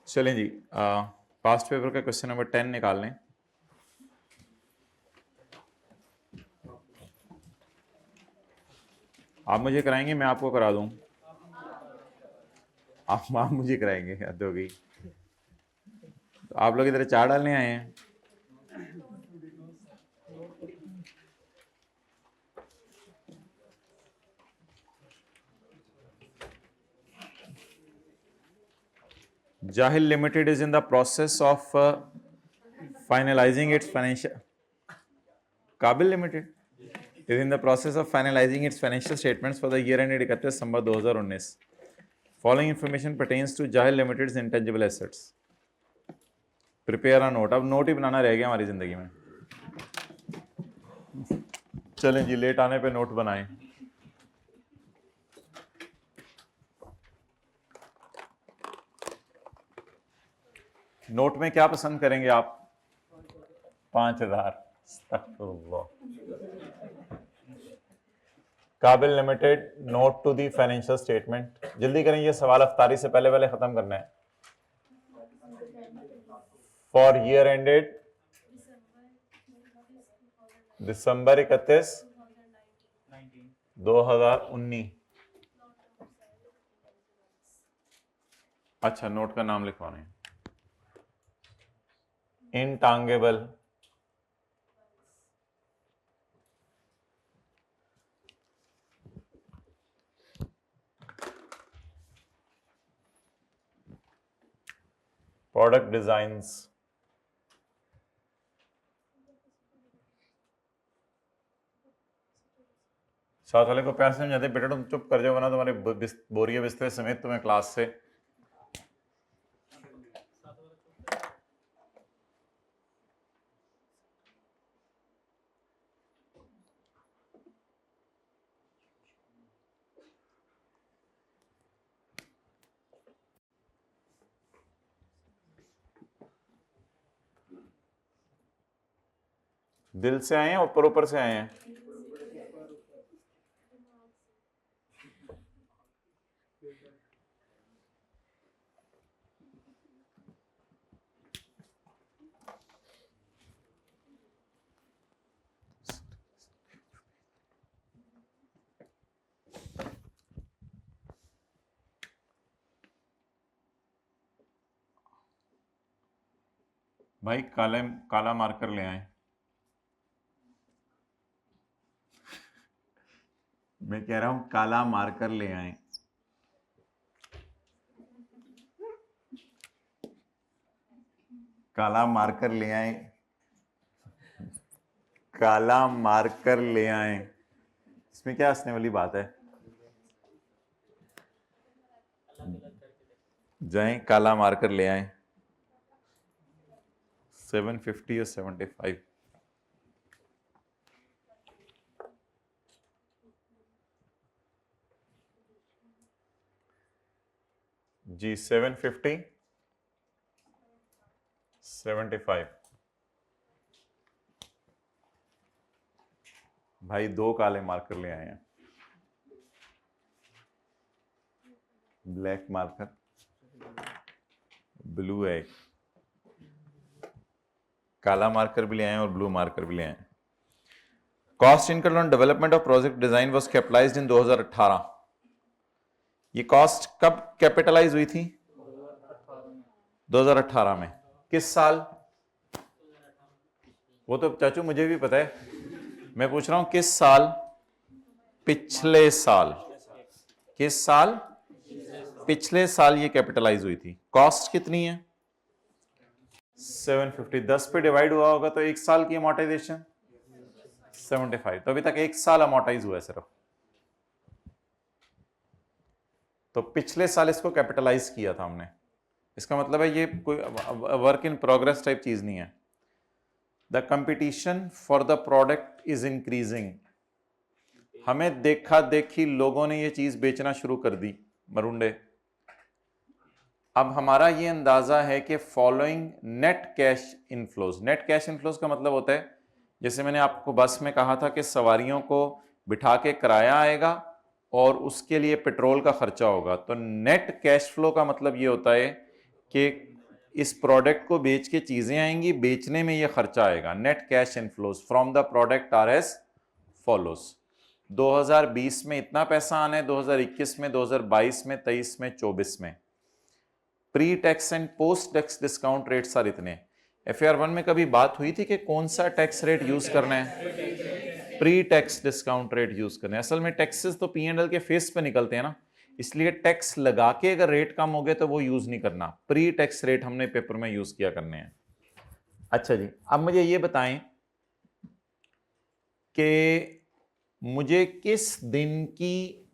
चलें जी, past paper का question number 10 निकाल लें। आप मुझे कराएंगे, मैं आपको करा दूं? आप मुझे कराएंगे, हद हो गई। तो आप लोग इधर चार डालने आए हैं। Jahil Limited is in the process of finalizing its financial. Kabil Limited is in the process of finalizing its financial statements for the year ended 31 December 2019. Following information pertains to Jahil Limited's intangible assets. Prepare a note. अब note ही बनाना रह गया हमारी जिंदगी में। चलें जी, late आने पे note बनाएं। नोट में क्या पसंद करेंगे आप? 5000। Kabil limited note to the financial statement. जल्दी करें, ये सवाल अफ्तारी से पहले पहले खत्म करना है। फॉर ईयर एंडेड दिसंबर 31, 2019। अच्छा, नोट का नाम लिखवाना है। इनटांगेबल प्रोडक्ट डिजाइन्स। साथ वाले को प्यार से समझाते, बेटा तुम चुप कर जाओ वरना तुम्हारे बोरिया बिस्तर समेत तुम्हें क्लास से दिल से आए हैं, ऊपर ऊपर से आए हैं। भाई काला मार्कर ले आए। मैं कह रहा हूं काला मार्कर ले आए। काला मार्कर ले आए। काला मार्कर ले आए। इसमें क्या हंसने वाली बात है? जाएं, काला मार्कर ले आए। 750 या 75? जी 750 75। भाई दो काले मार्कर ले आए हैं। ब्लैक मार्कर, ब्लू है। काला मार्कर भी ले आए और ब्लू मार्कर भी ले आए। Cost income on development of project design was capitalised in 2018। ये कॉस्ट कब कैपिटलाइज हुई थी? 2018 में। किस साल? वो तो चाचू मुझे भी पता है, मैं पूछ रहा हूं किस साल? पिछले साल। किस साल? पिछले साल ये कैपिटलाइज हुई थी। कॉस्ट कितनी है? 750। 10 पे डिवाइड हुआ होगा तो एक साल की अमोर्टाइजेशन 75। तो अभी तक एक साल अमोर्टाइज हुआ है सिर्फ। तो पिछले साल इसको कैपिटलाइज किया था हमने। इसका मतलब है ये कोई वर्क इन प्रोग्रेस टाइप चीज नहीं है। The competition for the product is increasing. हमें देखा देखी लोगों ने ये चीज बेचना शुरू कर दी, मरुंडे। अब हमारा ये अंदाजा है कि following net cash inflows. Net cash inflows का मतलब होता है, जैसे मैंने आपको बस में कहा था कि सवारियों को बिठा के किराया आएगा और उसके लिए पेट्रोल का खर्चा होगा। तो नेट कैश फ्लो का मतलब ये होता है कि इस प्रोडक्ट को बेच के चीजें आएंगी, बेचने में ये खर्चा आएगा। Net cash inflows from the product are as follows. 2020 में इतना पैसा आना है, 2021 में, 2022 में, 23 में, 24 में। Pre tax and post tax discount rates are इतने। FAR 1 में कभी बात हुई थी कि कौन सा टैक्स रेट यूज करना है? Pre tax discount rate use करना है। असल में टैक्सेस तो P&L के फेस पे निकलते हैं ना, इसलिए टैक्स लगा के अगर रेट कम हो गए तो वो यूज नहीं करना, प्री टैक्स रेट हमने पेपर में यूज किया करने हैं। अच्छा जी, अब मुझे ये बताएं कि मुझे किस दिन की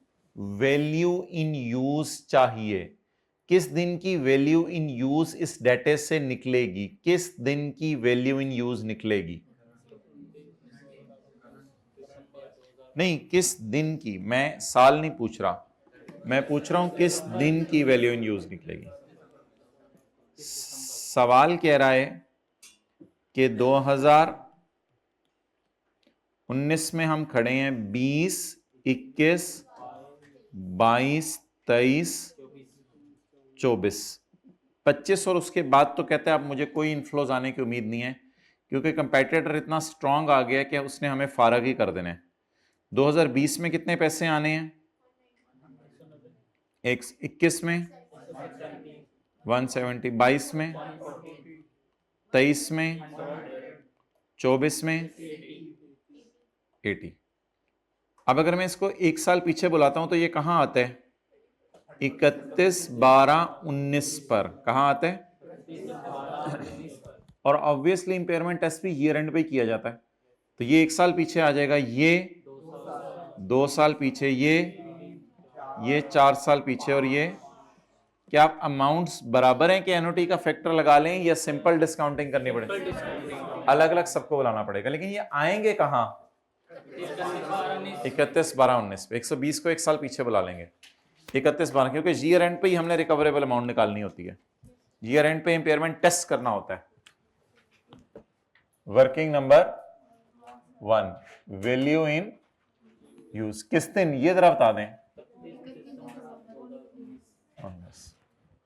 वैल्यू इन यूज चाहिए, किस दिन की वैल्यू इन यूज इस डेटे से निकलेगी, किस दिन की वैल्यू इन यूज निकलेगी? नहीं, किस दिन की, मैं साल नहीं पूछ रहा, मैं पूछ रहा हूं किस दिन की वैल्यू इन यूज निकलेगी। सवाल कह रहा है कि 2019 में हम खड़े हैं, 20, 21, 22, 23, 24, 25 और उसके बाद तो कहते हैं अब मुझे कोई इनफ्लोज आने की उम्मीद नहीं है, क्योंकि कंपेटिटर इतना स्ट्रांग आ गया कि उसने हमें फारग ही कर देना है। 2020 में कितने पैसे आने हैं? 21 में 170, 22 में, 23 में, 24 में 80। अब अगर मैं इसको एक साल पीछे बुलाता हूं तो ये कहां आता है? 31/12/19 पर। कहां आता है? और ऑब्वियसली इंपेयरमेंट टेस्ट भी ईयर एंड पे किया जाता है, तो ये एक साल पीछे आ जाएगा, ये 2 साल पीछे, ये 4 साल पीछे, और ये क्या अमाउंट्स बराबर हैं कि एनओटी का फैक्टर लगा लें या सिंपल डिस्काउंटिंग करनी पड़ेगी? अलग अलग सबको बुलाना पड़ेगा, लेकिन ये आएंगे कहां? 31/12/19 पे। 120 को एक साल पीछे बुला लेंगे, 31/12, क्योंकि ईयर एंड पे ही हमने रिकवरेबल अमाउंट निकालनी होती है, ईयर एंड पे इंपेयरमेंट टेस्ट करना होता है। Working number 1, value in use किस दिन, ये जरा बता दें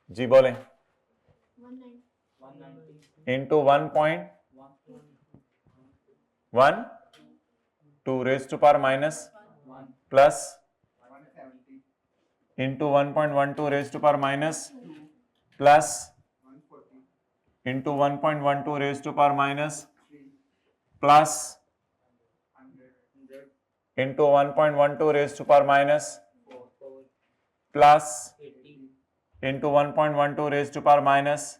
जी, बोलें। Into 1.1 2 raise to power minus plus into 1.12 raise to power minus plus into 1.12 raise to power minus plus into 1.12 raise to power minus plus into 1.12 raise to power minus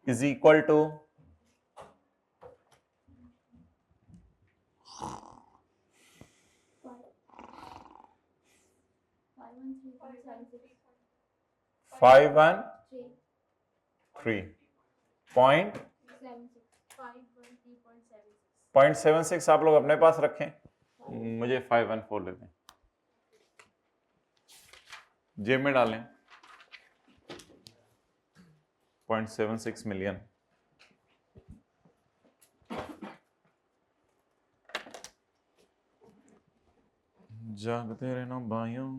is equal to 513.76 आप लोग अपने पास रखें, मुझे 514 लेते हैं, जेब में डालें। 0.76 मिलियन। जागते रहना भाइयों।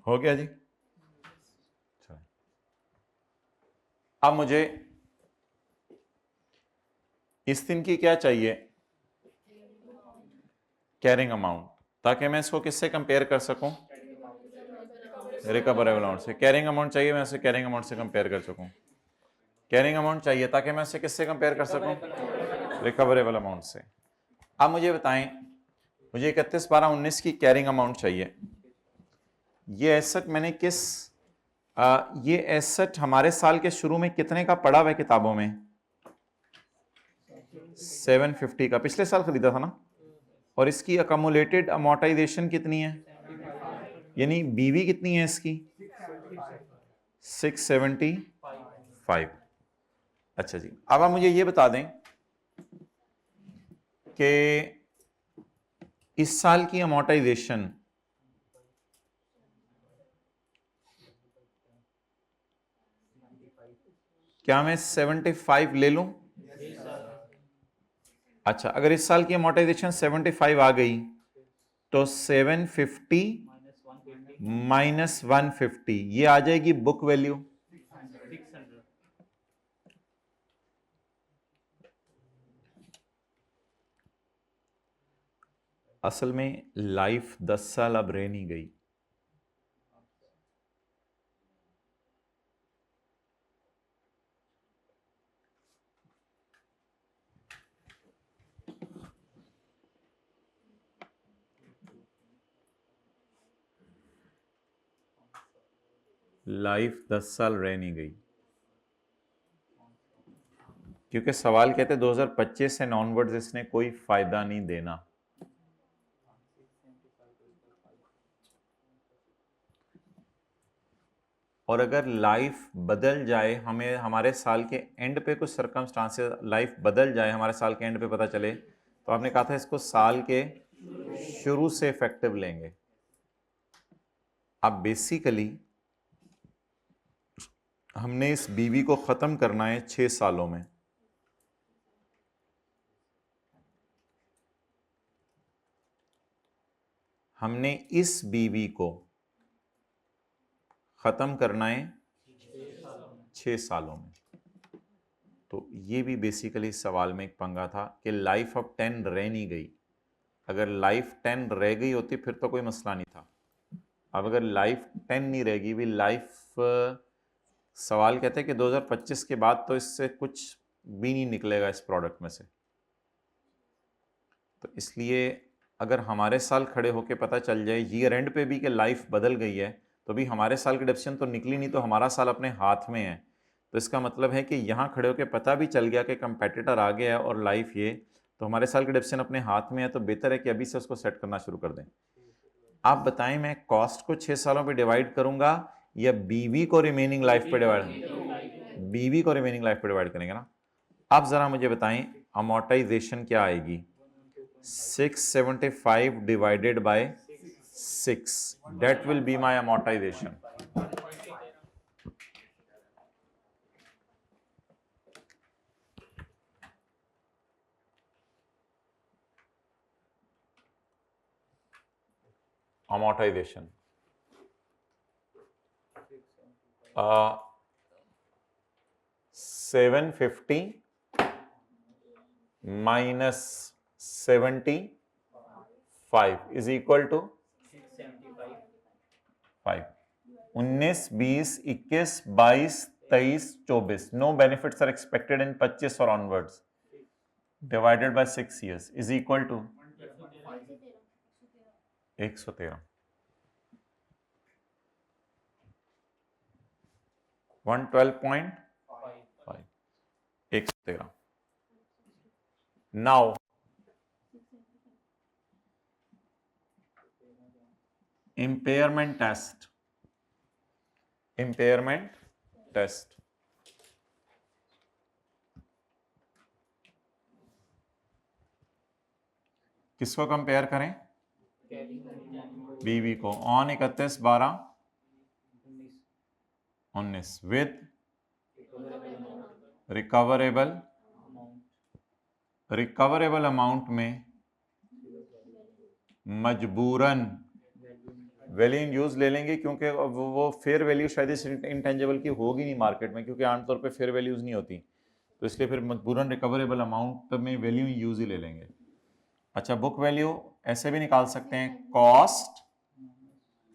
हो गया जी। अब मुझे इस दिन की क्या चाहिए? कैरिंग अमाउंट, ताकि मैं इसको किससे कंपेयर कर सकूं? रिकवरेबल अमाउंट से। कैरिंग अमाउंट चाहिए, मैं इसे कैरिंग अमाउंट से कंपेयर कर सकूं। कैरिंग अमाउंट चाहिए ताकि मैं इसे किससे कंपेयर कर सकूं? रिकवरेबल अमाउंट से। अब मुझे बताएं, मुझे 31/12/19 की कैरिंग अमाउंट चाहिए। ये एसेट मैंने किस ये एसेट हमारे साल के शुरू में कितने का पड़ा हुआ है किताबों में? 750 का, पिछले साल खरीदा था ना। और इसकी अकमुलेटेड अमोर्टाइजेशन कितनी है, यानी बीवी कितनी है इसकी? 675। अच्छा जी, अब आप मुझे ये बता दें कि इस साल की अमोर्टाइजेशन क्या मैं 75 ले लूं? अच्छा, अगर इस साल की अमोर्टाइजेशन 75 आ गई तो 750 माइनस 150 ये आ जाएगी बुक वैल्यू। असल में लाइफ 10 साल अब रह नहीं गई। लाइफ 10 साल रह नहीं गई, क्योंकि सवाल कहते 2025 से ऑनवर्ड्स इसने कोई फायदा नहीं देना। और अगर लाइफ बदल जाए, हमें हमारे साल के एंड पे कुछ सर्कमस्टांसेस लाइफ बदल जाए, हमारे साल के एंड पे पता चले, तो आपने कहा था इसको साल के शुरू से इफेक्टिव लेंगे। अब बेसिकली हमने इस बीवी को खत्म करना है 6 सालों में। हमने इस बीवी को खत्म करना है 6 सालों में। तो ये भी बेसिकली सवाल में एक पंगा था कि लाइफ ऑफ 10 रह नहीं गई। अगर लाइफ 10 रह गई होती फिर तो कोई मसला नहीं था। अब अगर लाइफ 10 नहीं रहेगी, भी लाइफ सवाल कहते हैं कि 2025 के बाद तो इससे कुछ भी नहीं निकलेगा इस प्रोडक्ट में से। तो इसलिए अगर हमारे साल खड़े होके पता चल जाए ईयर एंड पे भी कि लाइफ बदल गई है, तो भी हमारे साल की डिसीजन तो निकली नहीं, तो हमारा साल अपने हाथ में है। तो इसका मतलब है कि यहाँ खड़े होके पता भी चल गया कि कंपेटिटर आ गया है और लाइफ ये, तो हमारे साल की डिसीजन अपने हाथ में है, तो बेहतर है कि अभी से उसको सेट करना शुरू कर दें। आप बताएं, मैं कॉस्ट को 6 सालों पे डिवाइड करूंगा या बीवी को रिमेनिंग लाइफ पे डिवाइड? बीवी को रिमेनिंग लाइफ पे डिवाइड करेंगे ना। अब जरा मुझे बताएं अमोर्टाइजेशन क्या आएगी? 675 divided by 6, that will be my amortization. Amortization 750 minus 75 is equal to 5। 19, 20, 21, 22, 23, 24, no benefits are expected in 25 or onwards, divided by 6 years is equal to 113। 112.5, 113। Now impairment test, impairment test। किसको compare करें? बीवी को on 31/12/19 with recoverable amount में मजबूरन value in use ले लेंगे, क्योंकि वो फेयर वैल्यू शायद इस इंटेंजिबल की होगी नहीं मार्केट में, क्योंकि आमतौर पे फेयर वैल्यूज नहीं होती, तो इसलिए फिर मजबूरन रिकवरेबल अमाउंट में वैल्यू इन यूज ही ले लेंगे। अच्छा, बुक वैल्यू ऐसे भी निकाल सकते हैं, कॉस्ट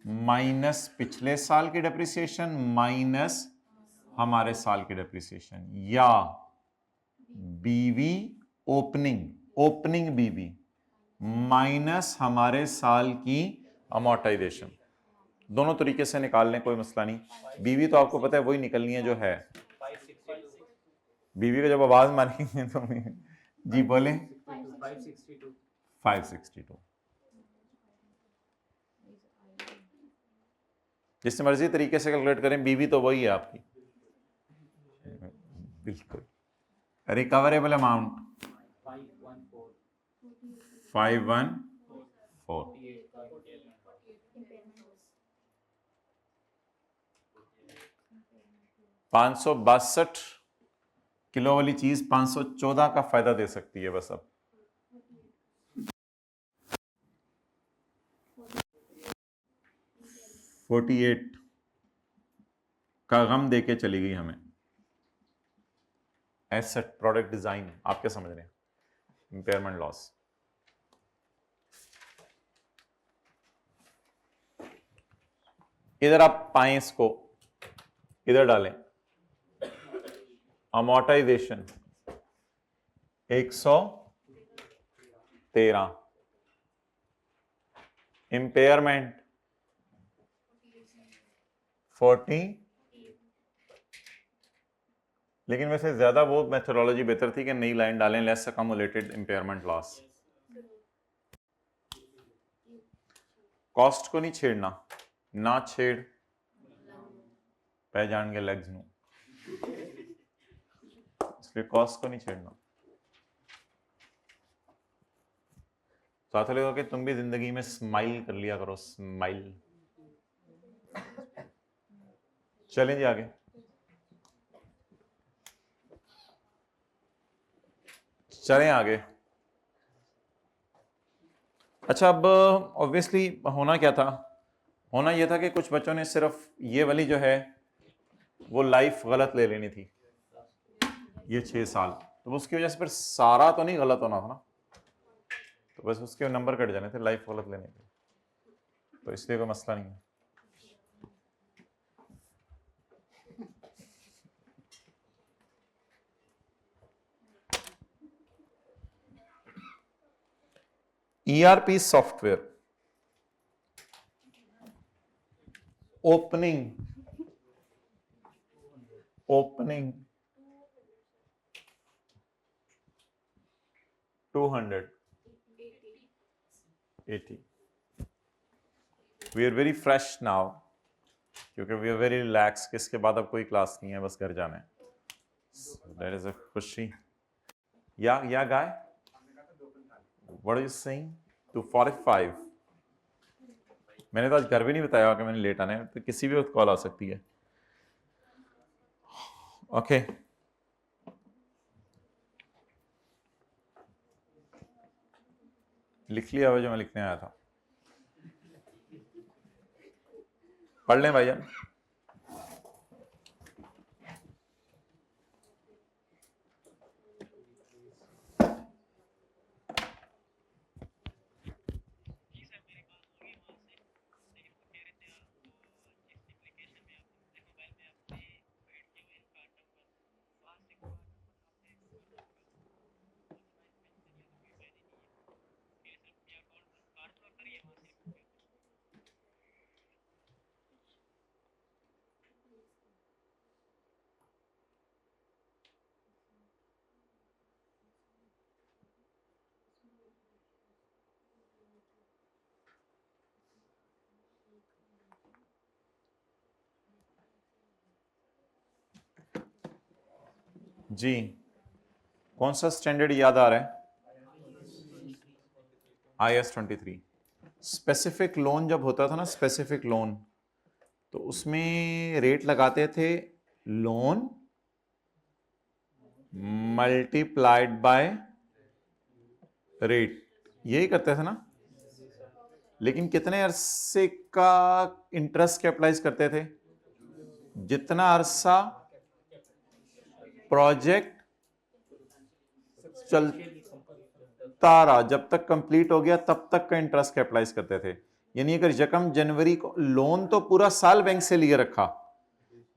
माइनस पिछले साल की डेप्रिसिएशन माइनस हमारे साल की डेप्रिसिएशन, या बीवी ओपनिंग बीवी माइनस हमारे साल की अमोर्टाइजेशन। दोनों तरीके से निकाल लें, कोई मसला नहीं। बीवी तो आपको पता है वही निकलनी है जो है। बीवी को जब आवाज मारेंगे तो जी बोले 562। जिस मर्जी तरीके से कैलकुलेट करें, बीवी तो वही है आपकी। बिल्कुल। रिकवरेबल अमाउंट 514, 562 किलो वाली चीज 514 का फायदा दे सकती है बस। अब 48 का गम दे के चली गई हमें। एसेट प्रोडक्ट डिजाइन, आप क्या समझ रहे हैं? Impairment loss. इधर आप पाएं, इसको इधर डालें। Amortisation 113, impairment 40। लेकिन वैसे ज्यादा वो मेथोडोलॉजी बेहतर थी कि नई लाइन डालें, लेस अकमुलेटेड इंपेयरमेंट लॉस। कॉस्ट को नहीं छेड़ना, ना छेड़ पहचान के लेग्स नू, इसलिए कॉस्ट को नहीं छेड़ना। साथ लगेगा कि तुम भी जिंदगी में स्माइल कर लिया करो, स्माइल। चलें जी आगे। चलें आगे। अच्छा, अब ऑब्वियसली होना क्या था? होना यह था कि कुछ बच्चों ने सिर्फ ये वाली जो है वो लाइफ गलत ले लेनी थी, ये 6 साल। तो उसकी वजह से फिर सारा तो नहीं गलत होना था ना, तो बस उसके नंबर कट जाने थे लाइफ गलत लेने के, तो इसलिए कोई मसला नहीं है। ERP software opening 280। We are very fresh now, क्योंकि वी आर वेरी रिलैक्स कि इसके बाद अब कोई क्लास नहीं है, बस घर जाना है। दैट इज अ खुशी। या गाय, व्हाट आर यू सेइंग? 245। मैंने तो आज घर भी नहीं बताया कि मैंने लेट आना है, तो किसी भी वक्त कॉल आ सकती है। ओके लिख लिया हुआ जो मैं लिखने आया था, पढ़ लें भाईजान। जी, कौन सा स्टैंडर्ड याद आ रहा है? IS 23। स्पेसिफिक लोन जब होता था ना, स्पेसिफिक लोन, तो उसमें रेट लगाते थे लोन मल्टीप्लाइड बाय रेट, यही करते थे ना। लेकिन कितने अरसे का इंटरेस्ट कैपिटलाइज करते थे? जितना अरसा प्रोजेक्ट चलता रहा, जब तक कंप्लीट हो गया तब तक का इंटरेस्ट कैपिटलाइज करते थे। यानी अगर यकम जनवरी को लोन तो पूरा साल बैंक से लिए रखा,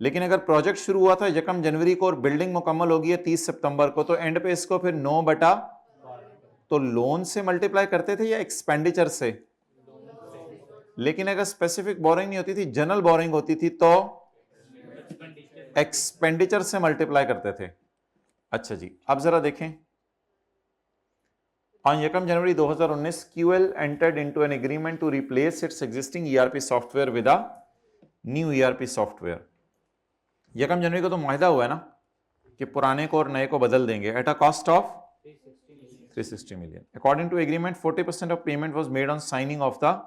लेकिन अगर प्रोजेक्ट शुरू हुआ था यकम जनवरी को और बिल्डिंग मुकम्मल होगी है 30 सितंबर को, तो एंड पे इसको फिर 9 बटा, तो लोन से मल्टीप्लाई करते थे या एक्सपेंडिचर से? लेकिन अगर स्पेसिफिक बोरिंग नहीं होती थी, जनरल बोरिंग होती थी, तो एक्सपेंडिचर से मल्टीप्लाई करते थे। अच्छा जी, अब जरा देखें। On 1 January 2019, QL entered into an agreement to replace its existing ERP software with a new ERP software. 1 जनवरी को तो मुआहदा हुआ है ना कि पुराने को और नए को बदल देंगे at a cost of 360 million. According to agreement, 40% of payment was made on signing of the,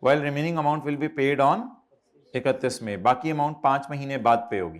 while remaining amount will be paid on 31 मई। बाकी अमाउंट 5 महीने बाद पे होगी।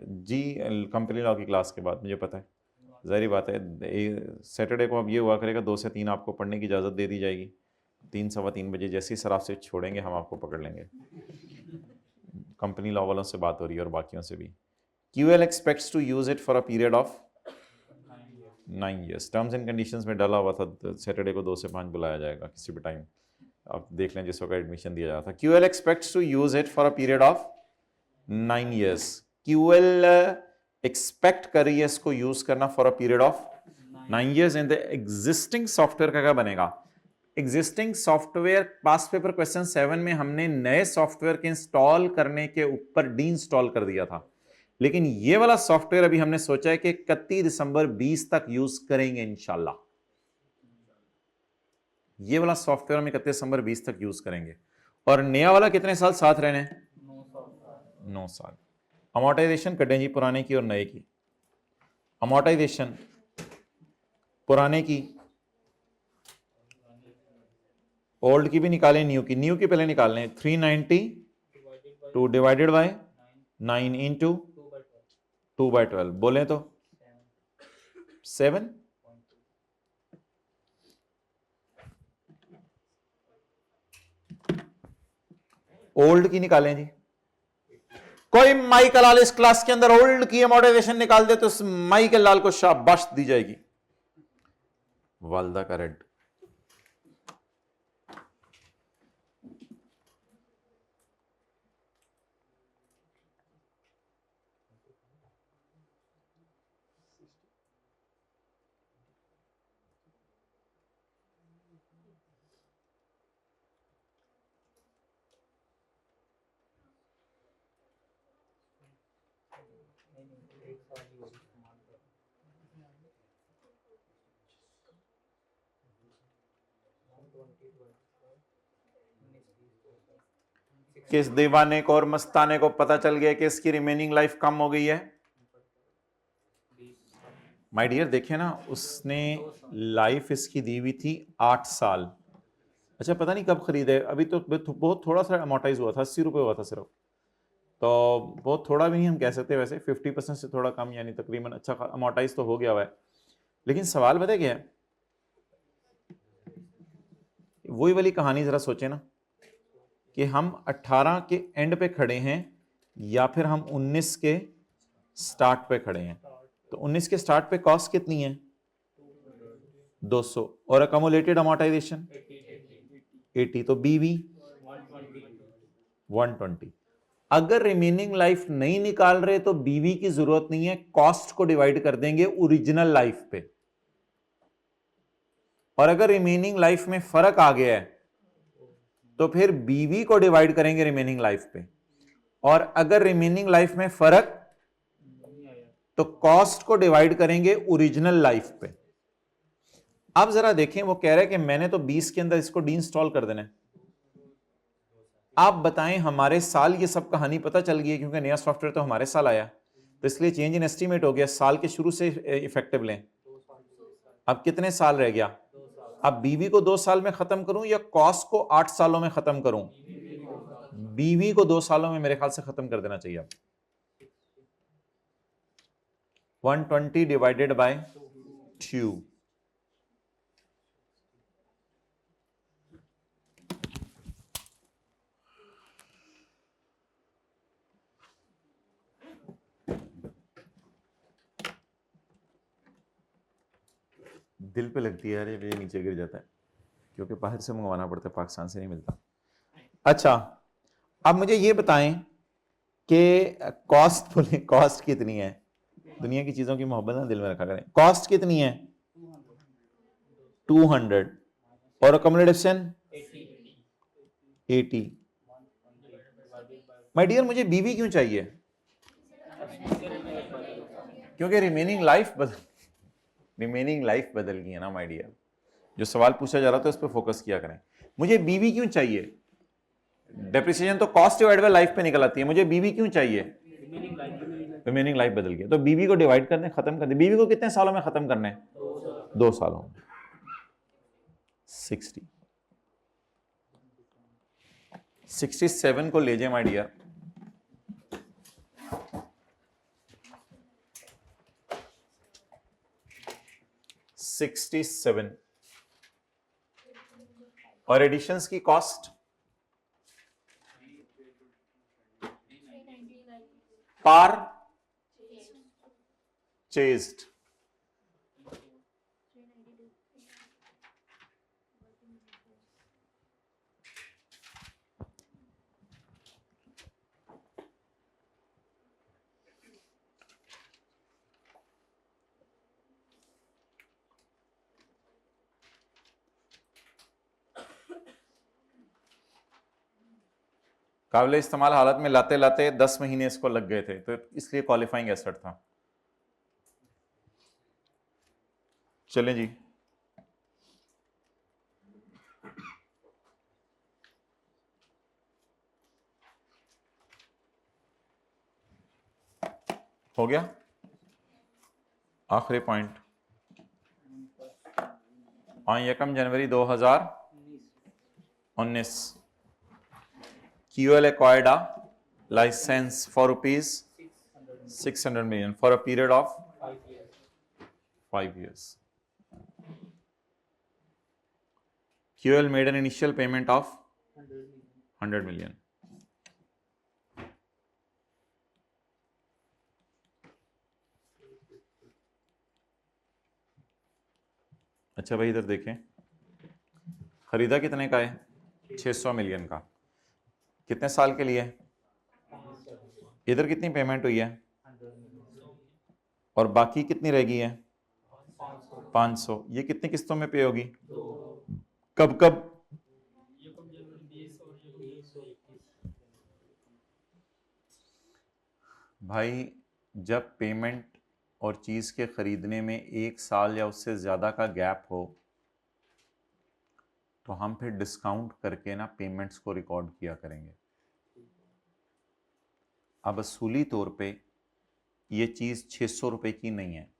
जी कंपनी लॉ की क्लास के बाद, मुझे पता है, ज़ाहिर बात है। सैटरडे को अब ये हुआ करेगा 2 से 3 आपको पढ़ने की इजाज़त दे दी जाएगी, 3 सवा 3 बजे जैसे ही सर आपसे छोड़ेंगे हम आपको पकड़ लेंगे। कंपनी लॉ वालों से बात हो रही है और बाकियों से भी। QL expects to use it for a period of 9 years। Terms and conditions में डाला हुआ था सैटरडे को 2 से 5 बुलाया जाएगा किसी भी टाइम, आप देख लें जिस वक्त एडमिशन दिया जाता था। QL expects to use it for a period of 9 years। QL expect कर रही है इसको यूज करना for a period of 9 years। In the existing software का क्या बनेगा? Existing software, past paper question 7 में हमने नए सॉफ्टवेयर के इंस्टॉल करने के ऊपर डी इंस्टॉल कर दिया था, लेकिन ये वाला सॉफ्टवेयर अभी हमने सोचा है कि 31 दिसंबर 20 तक यूज करेंगे इंशाल्लाह। ये वाला सॉफ्टवेयर हम 31 दिसंबर 20 तक यूज करेंगे। और नया वाला कितने साल साथ रहने? 9 साल। अमोर्टाइजेशन कटें जी पुराने की और नए की। अमोर्टाइजेशन पुराने की, ओल्ड की भी निकालें, न्यू की। न्यू की पहले निकाल लें। 392 डिवाइडेड बाय 9 इंटू 2/12 बोलें तो 7। ओल्ड की निकालें जी। कोई माइकल लाल इस क्लास के अंदर ओल्ड की अमोर्टाइजेशन निकाल दे तो उस माइकल लाल को शाबाश दी जाएगी। वालदा का रेड। किस दीवाने को और मस्ताने को पता चल गया कि इसकी रिमेनिंग लाइफ कम हो गई है? माय डियर देखिए ना, उसने लाइफ इसकी दी हुई थी 8 साल। अच्छा पता नहीं कब खरीदे, अभी तो बहुत थोड़ा सा अमोर्टाइज हुआ था, 80 रुपये हुआ था सिर्फ, तो बहुत थोड़ा भी नहीं हम कह सकते वैसे, 50% से थोड़ा कम, यानी तकरीबन अच्छा अमोर्टाइज तो हो गया हुआ है। लेकिन सवाल पता क्या है, वही वाली कहानी जरा सोचे ना कि हम 18 के एंड पे खड़े हैं या फिर हम 19 के स्टार्ट पे खड़े हैं। तो 19 के स्टार्ट पे कॉस्ट कितनी है? 200 और अकोमोलेटेड अमोर्टाइजेशन 80, तो बीवी 120। अगर रिमेनिंग लाइफ नहीं निकाल रहे तो बीवी की जरूरत नहीं है, कॉस्ट को डिवाइड कर देंगे ओरिजिनल लाइफ पे। और अगर रिमेनिंग लाइफ में फर्क आ गया है तो फिर बीवी को डिवाइड करेंगे रिमेनिंग लाइफ पे, और अगर रिमेनिंग लाइफ में फर्क तो कॉस्ट को डिवाइड करेंगे ओरिजिनल लाइफ पे। अब जरा देखें, वो कह रहे हैं कि मैंने तो 20 के अंदर इसको डी इंस्टॉल कर देना है। आप बताएं, हमारे साल ये सब कहानी पता चल गई है क्योंकि नया सॉफ्टवेयर तो हमारे साल आया, तो इसलिए चेंज इन एस्टीमेट हो गया, साल के शुरू से इफेक्टिव लें। अब कितने साल रह गया? अब बीवी को 2 साल में खत्म करूं या कॉस्ट को 8 सालों में खत्म करूं? बीवी को 2 सालों में मेरे ख्याल से खत्म कर देना चाहिए। अब 120 डिवाइडेड बाय 2, दिल पे लगती है यार, ये नीचे गिर जाता है क्योंकि बाहर से मंगवाना पड़ता है, पाकिस्तान से नहीं मिलता। अच्छा अब मुझे ये बताएं कि कॉस्ट बोले, कॉस्ट कितनी है? दुनिया की चीजों की मोहब्बत ना दिल में रखा करें। कॉस्ट कितनी है? 200 और अकोमोडेशन 80। माय डियर मुझे बीवी क्यों चाहिए? क्योंकि रिमेनिंग लाइफ बदल गई है ना माय डियर। जो सवाल पूछा जा रहा था उस पर फोकस किया करें। मुझे बीवी क्यों चाहिए? डेप्रिसिएशन तो कॉस्ट डिवाइड बाय लाइफ पे निकल आती है, मुझे बीवी क्यों चाहिए? रिमेनिंग लाइफ बदल गई, तो बीवी को डिवाइड कर दें, खत्म कर दें। बीवी को कितने सालों में खत्म करना है? 2 सालों में। 67 को ले जाए माय डियर, 67 और एडिशंस की कॉस्ट पर चेज्ड काबिल इस्तेमाल हालत में लाते लाते 10 महीने इसको लग गए थे, तो इसलिए क्वालिफाइंग एसेट था। चलें जी, हो गया आखिरी point. On 1 January 2019 QL acquired a license for rupees 600 million for a period of 5 years. QL made an initial payment of 100 million. अच्छा भाई इधर देखें, खरीदा कितने का है? 600 मिलियन का। कितने साल के लिए? इधर कितनी पेमेंट हुई है और बाकी कितनी रह गई है? 500। ये कितनी किस्तों में पे होगी? कब कब? भाई जब पेमेंट और चीज के खरीदने में 1 साल या उससे ज्यादा का गैप हो तो हम फिर डिस्काउंट करके ना पेमेंट्स को रिकॉर्ड किया करेंगे। अब असूली तौर पे ये चीज 600 रुपए की नहीं है,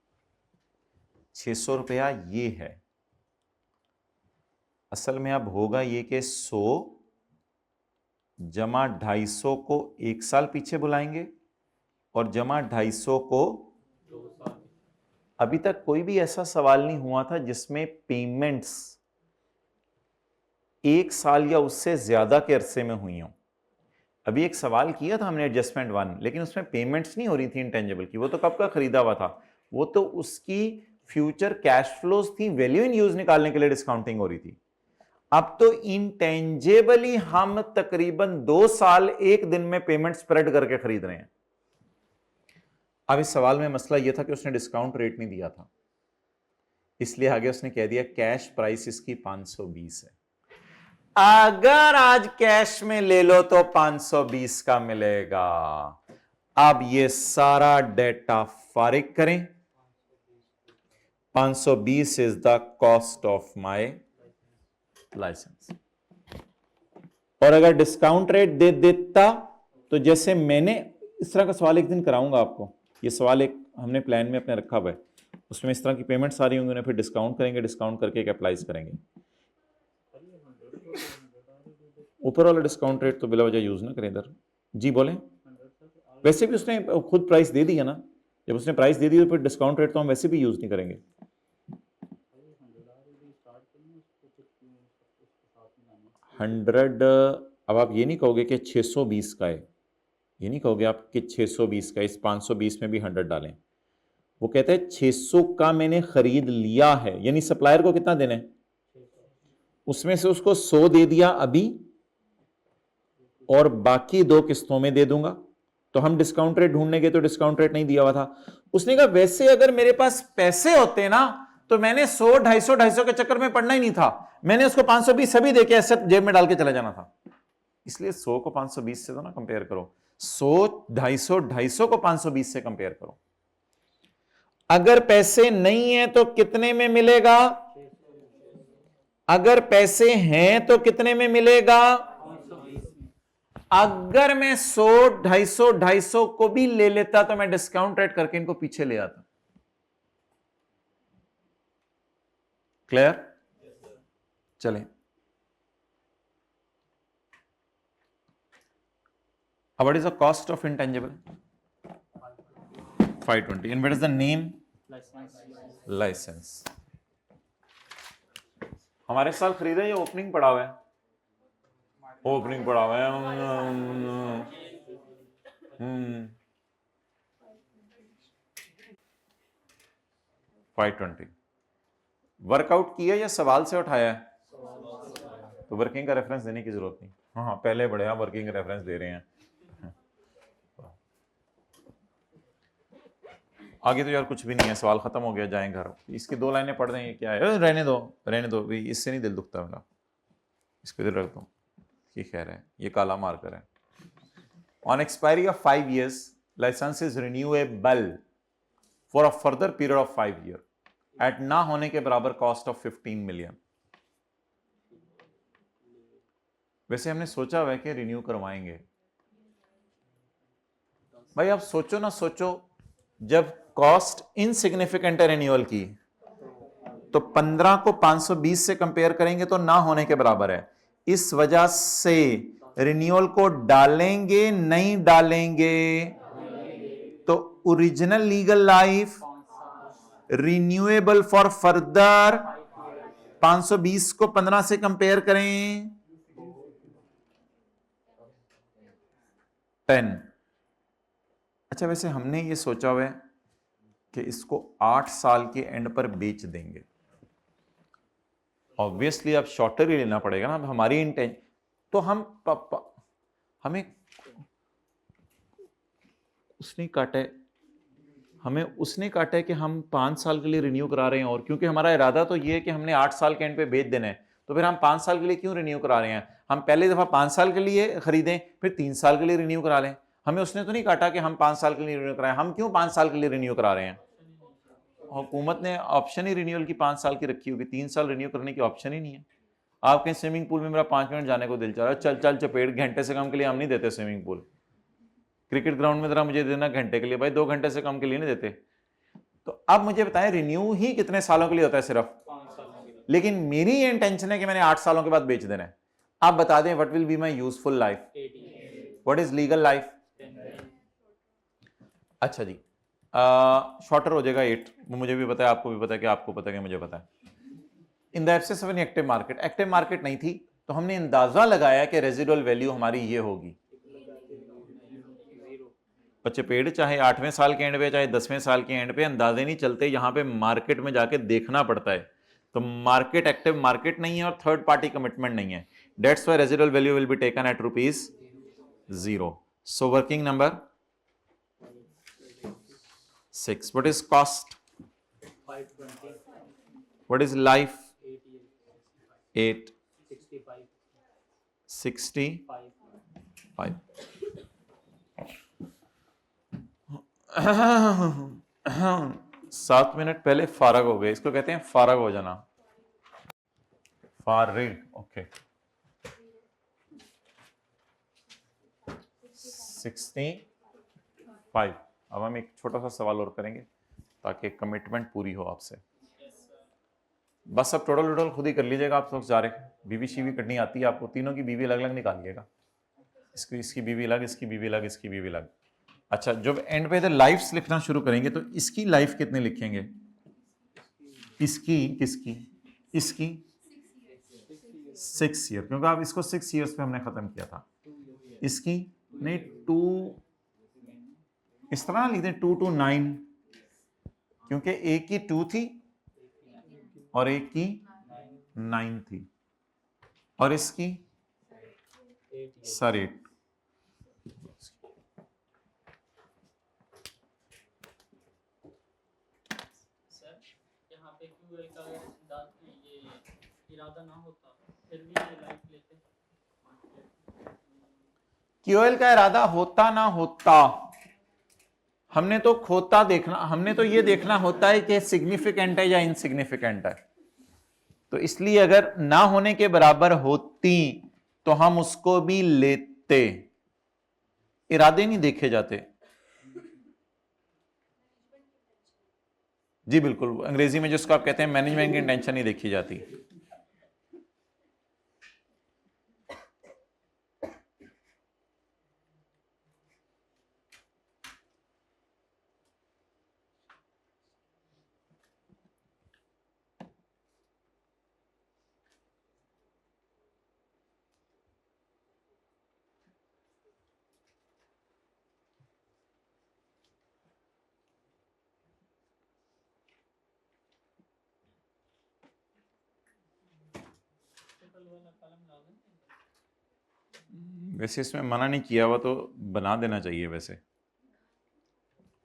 600 रुपया ये है। असल में अब होगा ये कि 100 जमा 250 को 1 साल पीछे बुलाएंगे और जमा 250 को 2 साल। अभी तक कोई भी ऐसा सवाल नहीं हुआ था जिसमें पेमेंट्स 1 साल या उससे ज्यादा के अरसे में हुई हों। अभी एक सवाल किया था हमने एडजस्टमेंट 1, लेकिन उसमें पेमेंट्स नहीं हो रही थी इंटेंजिबल की। वो तो कब का खरीदा हुआ था, वो तो उसकी फ्यूचर कैश फ्लोज थी, वैल्यू इन यूज निकालने के लिए डिस्काउंटिंग हो रही थी। अब तो इंटेंजिबली हम तकरीबन 2 साल 1 दिन में पेमेंट स्प्रेड करके खरीद रहे हैं। अब इस सवाल में मसला यह था कि उसने डिस्काउंट रेट नहीं दिया था, इसलिए आगे उसने कह दिया कैश प्राइस इसकी 520 है। अगर आज कैश में ले लो तो 520 का मिलेगा। अब ये सारा डेटा फारिग करें। 520 is the cost of my licence. और अगर डिस्काउंट रेट दे देता तो जैसे मैंने इस तरह का सवाल एक दिन कराऊंगा आपको, ये सवाल एक हमने प्लान में अपने रखा हुआ है, उसमें इस तरह की पेमेंट सारी होंगी, उन्हें फिर डिस्काउंट करेंगे, डिस्काउंट करके एक अप्लाइज करेंगे। ऊपर वाला डिस्काउंट रेट तो बिला वजह यूज ना करें इधर। जी बोलें। वैसे भी उसने खुद प्राइस दे दी है ना, जब उसने प्राइस दे दी तो फिर डिस्काउंट रेट तो हम वैसे भी यूज नहीं करेंगे। 100 अब आप ये नहीं कहोगे कि 620 का है, ये नहीं कहोगे आप कि 620 का, इस 520 में भी 100 डालें। वो कहते हैं 600 का मैंने खरीद लिया है, यानी सप्लायर को कितना देना है, उसमें से उसको 100 दे दिया अभी और बाकी 2 किस्तों में दे दूंगा। तो हम डिस्काउंट रेट ढूंढने गए तो डिस्काउंट रेट नहीं दिया हुआ था। उसने कहा वैसे अगर मेरे पास पैसे होते ना तो मैंने 100 250 के चक्कर में पड़ना ही नहीं था, मैंने उसको 520 सभी देके ऐसे जेब में डाल के चला जाना था। इसलिए 100 को 520 से तो ना कंपेयर करो, 100 250 को 520 से कंपेयर करो। अगर पैसे नहीं है तो कितने में मिलेगा, अगर पैसे हैं तो कितने में मिलेगा। अगर मैं 100 250 को भी ले लेता तो मैं डिस्काउंट रेट करके इनको पीछे ले आता। क्लियर? चलें अब what is the cost of intangible? 520। And what is the name? Licence. हमारे साल खरीदा या ओपनिंग पड़ा हुआ है? ओपनिंग पड़ा हुआ है। 520 वर्कआउट किया या सवाल से उठाया है? तो वर्किंग का रेफरेंस देने की जरूरत नहीं। हाँ हाँ, पहले बड़े हम वर्किंग रेफरेंस दे रहे हैं। आगे तो यार कुछ भी नहीं है, सवाल खत्म हो गया, जाएं घर। इसकी 2 लाइनें पढ़ दें, क्या है? रहने दो रहने दो, इससे नहीं दिल दुखता मेरा। इसको इधर रख दो, ये कह रहे हैं, ये काला मार्कर है। On expiry of 5 years licence is renewable for a further period of 5 year at ना होने के बराबर कॉस्ट ऑफ 15 million। वैसे हमने सोचा हुआ है कि रिन्यू करवाएंगे। भाई आप सोचो ना, सोचो, जब कॉस्ट इनसिग्निफिकेंट है रिन्यूअल की, तो 15 को 520 से कंपेयर करेंगे तो ना होने के बराबर है। इस वजह से रिन्यूअल को डालेंगे नहीं डालेंगे? तो original legal life renewable for further 520 को 15 से कंपेयर करें 10। अच्छा, वैसे हमने ये सोचा हुआ है कि इसको 8 साल के एंड पर बेच देंगे। ऑब्वियसली अब शॉर्टर ही लेना पड़ेगा ना, हमारी इंटेंशन तो हमें उसने काटा है, हमें उसने काटा है कि हम 5 साल के लिए रिन्यू करा रहे हैं। और क्योंकि हमारा इरादा तो ये है कि हमने 8 साल के एंड पे बेच देना है, तो फिर हम 5 साल के लिए क्यों रिन्यू करा रहे हैं? हम पहले दफा 5 साल के लिए खरीदें, फिर 3 साल के लिए रिन्यू करा लें। हमें उसने तो नहीं काटा कि हम 5 साल के लिए रिन्यू कराएं। हम क्यों 5 साल के लिए रिन्यू करा रहे हैं? हुकूमत ने ऑप्शन ही रिन्यूअल की 5 साल की रखी होगी, 3 साल रिन्यू करने की ऑप्शन ही नहीं है। आप कहीं स्विमिंग पूल में मेरा 5 मिनट जाने को दिल चाह रहा है, चल चल चपेट, घंटे से कम के लिए हम नहीं देते स्विमिंग पूल। क्रिकेट ग्राउंड में जरा मुझे देना घंटे के लिए, भाई 2 घंटे से कम के लिए नहीं देते। तो अब मुझे बताएं, रिन्यू ही कितने सालों के लिए होता है? सिर्फ 5 सालों के लिए। लेकिन मेरी ये इंटेंशन है कि मैंने 8 सालों के बाद बेच देना है। आप बता दें, what will be my useful life? What is legal life? अच्छा जी, शॉर्टर हो जाएगा 8। मुझे भी पता है, आपको भी पता है, कि आपको पता है कि मुझे पता है। In the absence of an active market, active market नहीं थी, तो हमने अंदाजा लगाया कि रेजिडुअल वैल्यू हमारी ये होगी। बच्चे पेड़ चाहे 8वें साल के एंड पे चाहे 10वें साल के एंड पे अंदाजे नहीं चलते, यहां पे मार्केट में जाके देखना पड़ता है। तो मार्केट एक्टिव मार्केट नहीं है और थर्ड पार्टी कमिटमेंट नहीं है। That's why residual value will be taken at ₹0। So working number 6। What is cost? 520। What is life? 8। 65। 7 minute पहले फारग हो गए, इसको कहते हैं फारग हो जाना, फारिग। ओके, 65। अब हम एक छोटा सा सवाल और करेंगे ताकि कमिटमेंट पूरी हो आपसे। बस अब टोटल टोटल खुद ही कर लीजिएगा, आप लोग जा रहे। बीवी शीवी कटनी आती है आपको? तीनों की बीवी अलग अलग निकालिएगा, इसकी बीवी अलग, इसकी बीवी अलग, इसकी बीवी अलग। अच्छा, जब एंड पे इधर लाइफ्स लिखना शुरू करेंगे तो इसकी लाइफ कितने लिखेंगे? इसकी, किसकी? इसकी 6 ईयर, क्योंकि आप इसको 6 ईयर्स पे हमने खत्म किया था। इसकी नहीं, 2 इस तरह लिख दें, 2 to 9, क्योंकि एक की 2 थी और एक की 9 थी, और इसकी सर 8। क्यूएल का इरादा होता ना होता, हमने तो खोता देखना, हमने तो ये देखना होता है कि सिग्निफिकेंट है या इनसिग्निफिकेंट है। तो इसलिए अगर ना होने के बराबर होती तो हम उसको भी लेते। इरादे नहीं देखे जाते। जी बिल्कुल, अंग्रेजी में जिसको आप कहते हैं मैनेजमेंट की इंटेंशन नहीं देखी जाती। वैसे इसमें मना नहीं किया हुआ तो बना देना चाहिए वैसे।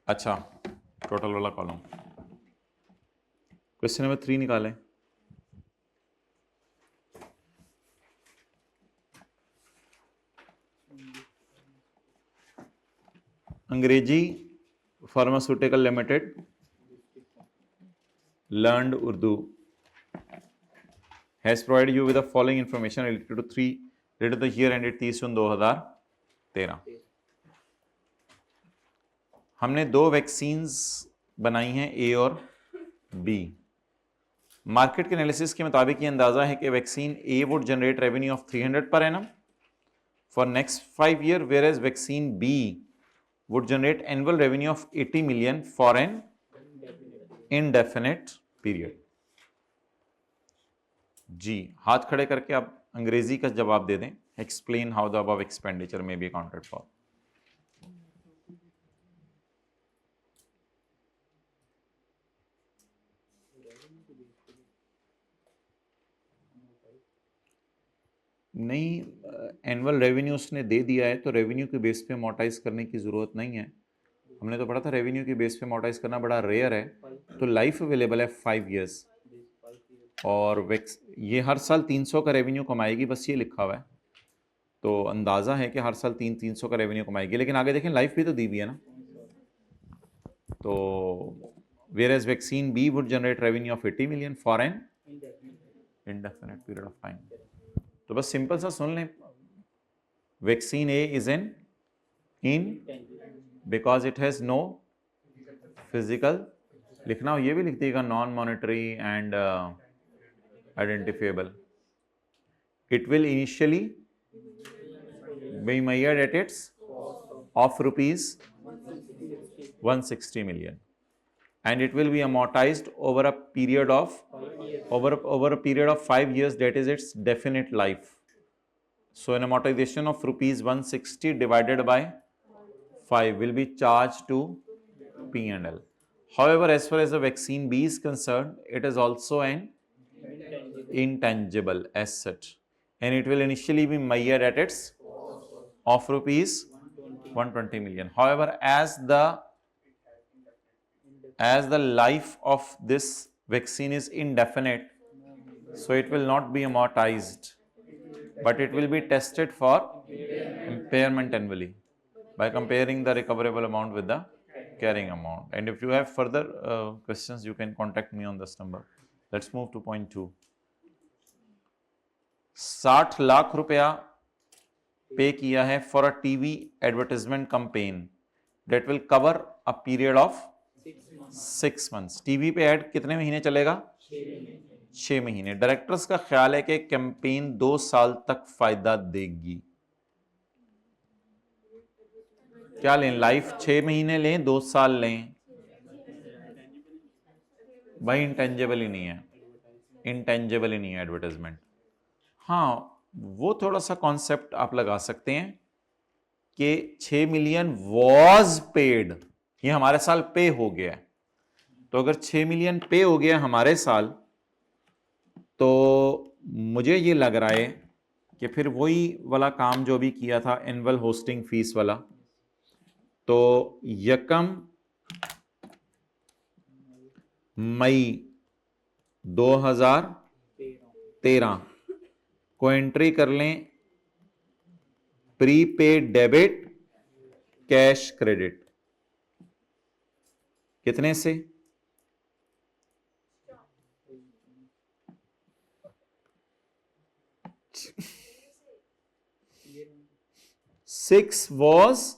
अच्छा, टोटल वाला कॉलम। क्वेश्चन नंबर 3 निकालें। अंग्रेजी pharmaceutical limited learned Urdu has provided you with the following information related to the year ended 30 जून 2013। हमने 2 वैक्सीन्स बनाई हैं, ए और बी। मार्केट के एनालिसिस के मुताबिक ये अंदाजा है कि vaccine A would generate revenue of 300 per annum for next 5 year, whereas vaccine B would generate annual revenue of 80 million for an indefinite period. जी, हाथ खड़े करके आप अंग्रेजी का जवाब दे दें। Explain how the above expenditure may be accounted for. नहीं, एनुअल रेवेन्यू उसने दे दिया है तो रेवेन्यू के बेस पे अमोर्टाइज करने की ज़रूरत नहीं है। हमने तो पढ़ा था रेवेन्यू के बेस पे अमोर्टाइज करना बड़ा रेयर है। तो लाइफ अवेलेबल है 5 इयर्स और ये हर साल 300 का रेवेन्यू कमाएगी, बस ये लिखा हुआ है। तो अंदाज़ा है कि हर साल 300 का रेवेन्यू कमाएगी, लेकिन आगे देखें लाइफ भी तो दी हुई है ना। तो whereas vaccine B would generate revenue of 80 million for an indefinite period of time. तो बस सिंपल सा सुन लें, vaccine A is an in because it has no physical, लिखना हो ये भी लिख देगा, non monetary and identifiable. It will initially be measured at its of rupees 160 million, and it will be amortized over a period of over a period of 5 years. That is its definite life. So an amortization of rupees 160 divided by 5 will be charged to P&L. However, as far as the vaccine B is concerned, it is also an intangible asset, and it will initially be measured at its of rupees 120 million. However, as the life of this vaccine is indefinite, so it will not be amortized, but it will be tested for impairment annually by comparing the recoverable amount with the carrying amount. And if you have further questions, you can contact me on this number. Let's move to point 2. 60 lakh रुपया पे किया है for a TV advertisement campaign that will cover a period of 6 months. TV पे add कितने महीने चलेगा? 6 महीने। Directors का ख्याल है कि कैंपेन 2 साल तक फायदा देगी। क्या लें, लाइफ 6 महीने लें, 2 साल लें? भाई इंटेंजिबल ही नहीं है, इंटेंजिबल ही नहीं है एडवर्टाइजमेंट। हाँ, वो थोड़ा सा कॉन्सेप्ट आप लगा सकते हैं कि 6 मिलियन वॉज पेड, ये हमारे साल पे हो गया है। तो अगर 6 मिलियन पे हो गया हमारे साल, तो मुझे ये लग रहा है कि फिर वही वाला काम जो भी किया था एनुअल होस्टिंग फीस वाला, तो 1 मई 2013 को एंट्री कर लें प्रीपेड डेबिट कैश क्रेडिट। कितने से? 6 was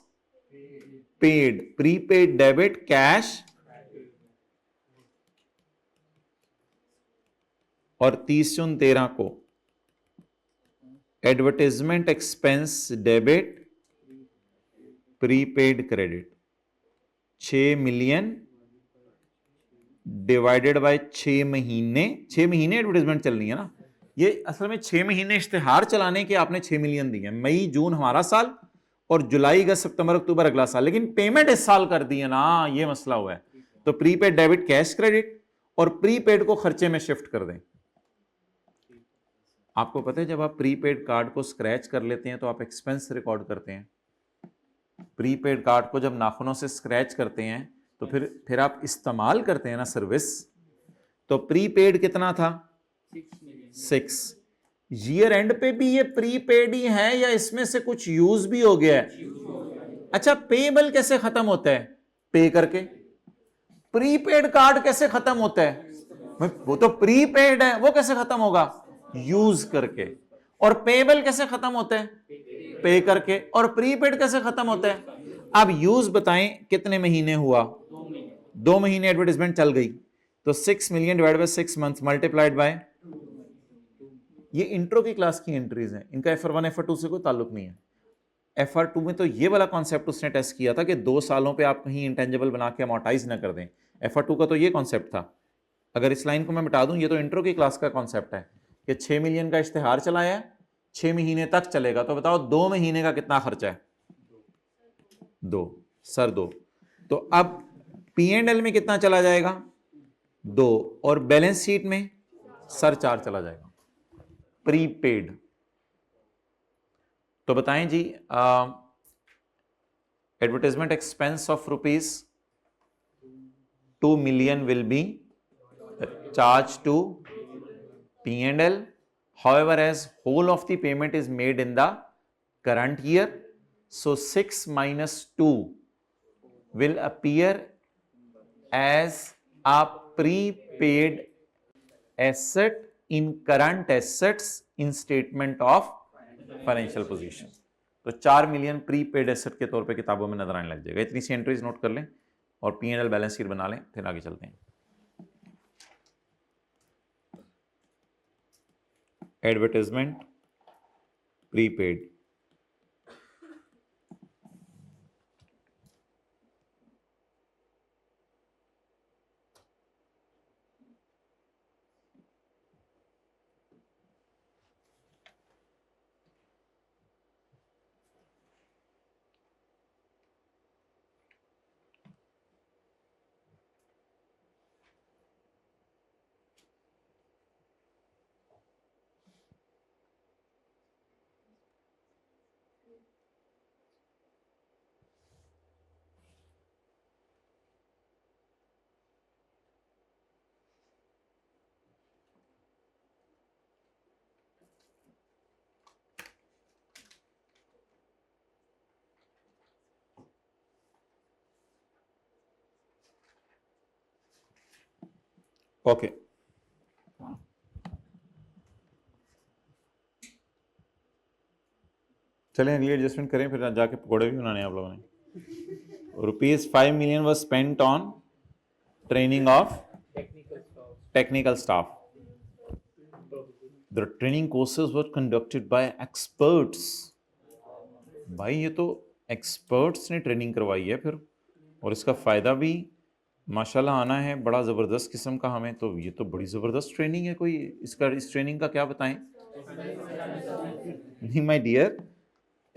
paid, prepaid debit cash, और 30/13 को advertisement expense debit prepaid credit. 6 million divided by 6 महीने, 6 महीने एडवर्टाइजमेंट चलनी है ना। ये असल में 6 महीने इश्तिहार चलाने के आपने 6 मिलियन दिए, मई जून हमारा साल और जुलाई अगस्त सितंबर अक्टूबर अगला साल, लेकिन पेमेंट इस साल कर दी है ना, ये मसला हुआ है। तो प्रीपेड डेबिट कैश क्रेडिट और प्रीपेड को खर्चे में शिफ्ट कर दें। आपको पता है जब आप प्रीपेड कार्ड को स्क्रैच कर लेते हैं तो आप एक्सपेंस रिकॉर्ड करते हैं। प्रीपेड कार्ड को जब नाखूनों से स्क्रैच करते हैं तो फिर आप इस्तेमाल करते हैं ना सर्विस। तो प्रीपेड कितना था? 6। ईयर एंड पे भी ये प्रीपेड ही है या इसमें से कुछ यूज भी हो गया है? अच्छा, पेबल कैसे खत्म होता है? पे करके। प्रीपेड कार्ड कैसे खत्म होता है? वो तो प्रीपेड है, वो कैसे खत्म होगा? यूज करके। और पेबल कैसे खत्म होता है? पे करके। और प्रीपेड कैसे खत्म होता है? अब यूज बताएं कितने महीने हुआ? 2 महीने एडवर्टाइजमेंट चल गई तो 6 million divide by 6 months multiplied by. ये इंट्रो की क्लास की एंट्रीज हैं, इनका FR1 FR2 से कोई ताल्लुक नहीं है। FR2 में तो ये वाला कॉन्सेप्ट उसने टेस्ट किया था कि 2 सालों पे आप कहीं इंटेंजिबल बना के अमोर्टाइज ना कर दें। FR2 का तो ये कॉन्सेप्ट था। अगर इस लाइन को मैं मिटा दूं, ये तो इंट्रो की क्लास का कॉन्सेप्ट है कि 6 मिलियन का इश्तेहार चलाया है, 6 महीने तक चलेगा, तो बताओ 2 महीने का कितना खर्चा है? 2 सर 2। तो अब P&L में कितना चला जाएगा? 2। और बैलेंस शीट में सर 4 चला जाएगा प्रीपेड। तो बताएं जी, advertisement expense of ₹2 million will be charge to P&L. However, as whole of the payment is made in the current year, so 6 minus 2 will appear as a prepaid asset in current assets in statement of financial position. तो 4 million prepaid asset के तौर पे किताबों में नजर आने लग जाएगा। इतनी सी एंट्रीज नोट कर लें और P&L बैलेंस शीट बना लें, फिर आगे चलते हैं। Advertisement prepaid. ओके, चलें अगली एडजस्टमेंट करें, फिर जाके पकौड़े भी बनाने हैं आप लोगों ने। ₹5 million was spent on training of technical staff. The training courses were conducted by experts. भाई ये तो एक्सपर्ट्स ने ट्रेनिंग करवाई है फिर, और इसका फायदा भी माशाल्लाह आना है बड़ा ज़बरदस्त किस्म का हमें। तो ये तो बड़ी ज़बरदस्त ट्रेनिंग है। कोई इस ट्रेनिंग का क्या बताएं? नहीं माय डियर,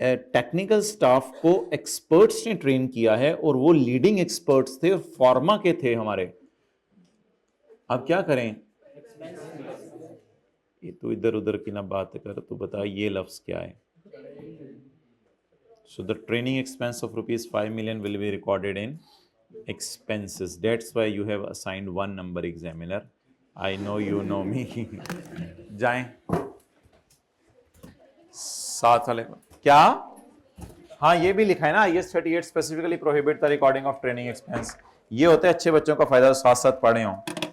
टेक्निकल स्टाफ को एक्सपर्ट्स ने ट्रेन किया है और वो लीडिंग एक्सपर्ट्स थे और फार्मा के थे हमारे। अब क्या करें? ये तो इधर उधर की ना बात कर, तो बता ये लफ्ज क्या है? So the training expense of ₹5 million will be recorded in expenses. That's why you have assigned 1 number examiner. I know you know me. जाएं साथ वाले क्या? हाँ ये भी लिखा है ना, IS 38 specifically prohibit the recording of training expense. ये होते हैं अच्छे बच्चों का फायदा, साथ साथ पढ़े हों।